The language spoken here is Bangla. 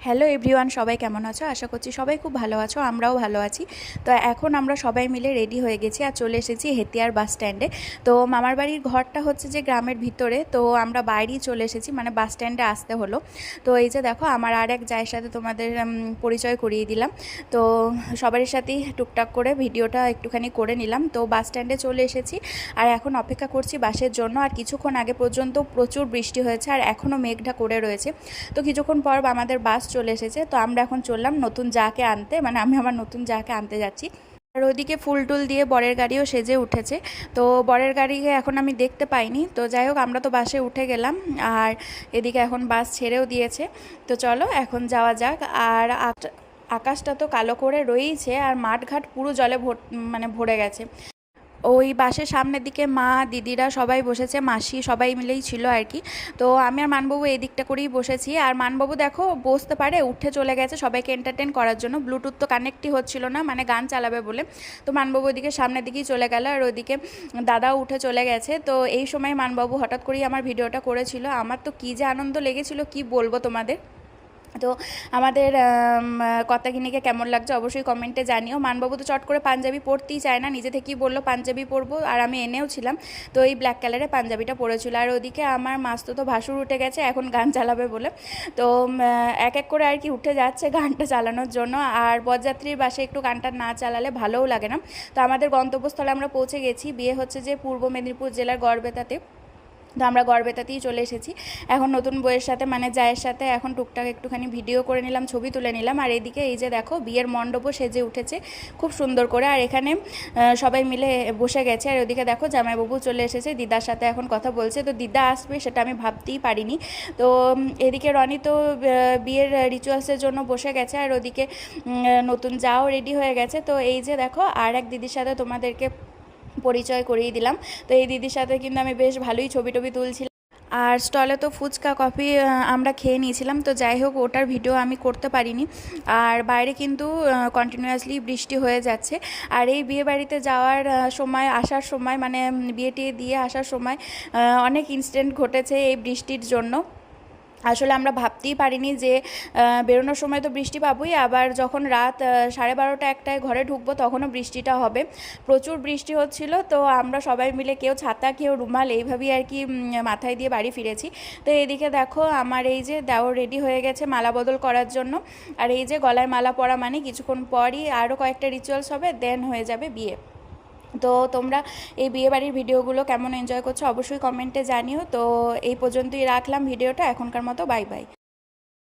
হ্যালো এভরিওয়ান, সবাই কেমন আছো? আশা করছি সবাই খুব ভালো আছো, আমরাও ভালো আছি। তো এখন আমরা সবাই মিলে রেডি হয়ে গেছি আর চলে এসেছি হেতিয়ার বাস স্ট্যান্ডে। তো মামার বাড়ির ঘরটা হচ্ছে যে গ্রামের ভিতরে, তো আমরা বাইরেই চলে এসেছি, মানে বাস স্ট্যান্ডে আসতে হলো। তো এই যে দেখো, আমার আর এক জায়ের সাথে তোমাদের পরিচয় করিয়ে দিলাম। তো সবারই সাথেই টুকটাক করে ভিডিওটা একটুখানি করে নিলাম। তো বাস স্ট্যান্ডে চলে এসেছি আর এখন অপেক্ষা করছি বাসের জন্য। আর কিছুক্ষণ আগে পর্যন্ত প্রচুর বৃষ্টি হয়েছে আর এখনও মেঘটা করে রয়েছে। তো কিছুক্ষণ পর আমাদের বাস চলে এসেছে। তো আমরা এখন চললাম নতুন জাকে আনতে, মানে আমি আমার নতুন জাকে আনতে যাচ্ছি। আর ওইদিকে ফুল টুল দিয়ে বরের গাড়িও সেজে উঠেছে। তো বরের গাড়িকে এখন আমি দেখতে পাইনি। তো যাই হোক, আমরা তো বাসে উঠে গেলাম আর এদিকে এখন বাস ছেড়েও দিয়েছে। তো চলো এখন যাওয়া যাক। আর আকাশটা তো কালো করে রয়েইছে আর মাঠঘাট পুরো জলে মানে ভরে গেছে। ওই বাসের সামনের দিকে মা দিদিরা সবাই বসেছে, মাসি সবাই মিলেই ছিল আর কি। তো আমি আর মানবাবু এই দিকটা করেই বসেছি। আর মানবাবু দেখো বসতে পারে, উঠে চলে গেছে সবাইকে এন্টারটেন করার জন্য। ব্লুটুথ তো কানেক্টই হচ্ছিল না, মানে গান চালাবে বলে। তো মানবাবু ওইদিকে সামনের দিকেই চলে গেল আর ওইদিকে দাদাও উঠে চলে গেছে। তো এই সময় মানবাবু হঠাৎ করেই আমার ভিডিওটা করেছিল। আমার তো কী যে আনন্দ লেগেছিল কি বলবো তোমাদের। তো আমাদের কর্তাগিনীকে কেমন লাগছে অবশ্যই কমেন্টে জানিও। মানবাবু তো চট করে পাঞ্জাবি পরতেই চায় না, নিজে থেকেই বললো পাঞ্জাবি পরবো, আর আমি এনেও ছিলাম। তো এই ব্ল্যাক কালারের পাঞ্জাবিটা পরেছিল। আর ওদিকে আমার মাস্তুতো ভাসুর উঠে গেছে এখন গান চালাবে বলে। তো এক এক করে আর কি উঠে যাচ্ছে গানটা চালানোর জন্য। আর বরযাত্রীর বাসে একটু গানটা না চালালে ভালোও লাগে না। তো আমাদের গন্তব্যস্থলে আমরা পৌঁছে গেছি। বিয়ে হচ্ছে যে পূর্ব মেদিনীপুর জেলার গড়বেতাতে। তো আমরা গড়বেতাতেই চলে এসেছি। এখন নতুন বউয়ের সাথে, মানে জায়ের সাথে এখন টুকটাক একটুখানি ভিডিও করে নিলাম, ছবি তুলে নিলাম। আর এদিকে এই যে দেখো বিয়ের মণ্ডপও সেজে উঠেছে খুব সুন্দর করে। আর এখানে সবাই মিলে বসে গেছে। আর ওদিকে দেখো জামাইবাবু চলে এসেছে, দিদার সাথে এখন কথা বলছে। তো দিদা আসবে সেটা আমি ভাবতেই পারিনি। তো এদিকে রনি তো বিয়ের রিচুয়ালসের জন্য বসে গেছে। আর ওদিকে নতুন যাও রেডি হয়ে গেছে। তো এই যে দেখো আর এক দিদির সাথে তোমাদেরকে পরিচয় করিয়ে দিলাম। তো এই দিদির সাথে কিন্তু আমি বেশ ভালোই ছবি টবি তুলছিলাম। আর স্টলে তো ফুচকা কফি আমরা খেয়ে নিয়েছিলাম। তো যাই হোক, ওটার ভিডিও আমি করতে পারিনি। আর বাইরে কিন্তু কন্টিনিউয়াসলি বৃষ্টি হয়ে যাচ্ছে। আর এই বিয়ে বাড়িতে যাওয়ার সময়, আসার সময়, মানে বিয়েটি দিয়ে আসার সময় অনেক ইনসিডেন্ট ঘটেছে এই বৃষ্টির জন্য। আসলে আমরা ভাবতেই পারিনি যে বেরোনোর সময় তো বৃষ্টি পাবোই, আবার যখন রাত 12:30 একটায় ঘরে ঢুকবো তখনও বৃষ্টিটা হবে। প্রচুর বৃষ্টি হচ্ছিল। তো আমরা সবাই মিলে কেউ ছাতা কেউ রুমাল এইভাবেই আর কি মাথায় দিয়ে বাড়ি ফিরেছি। তো এইদিকে দেখো আমার এই যে দেওর রেডি হয়ে গেছে মালা বদল করার জন্য। আর এই যে গলায় মালা পরা মানে কিছুক্ষণ পরই আরও কয়েকটা রিচুয়ালস হবে, দেন হয়ে যাবে বিয়ে। তো তোমরা এই বিয়েবাড়ির ভিডিওগুলো কেমন এনজয় করছো অবশ্যই কমেন্টে জানিও। তো এই পর্যন্তই রাখলাম ভিডিওটা, এখনকার মতো বাই বাই।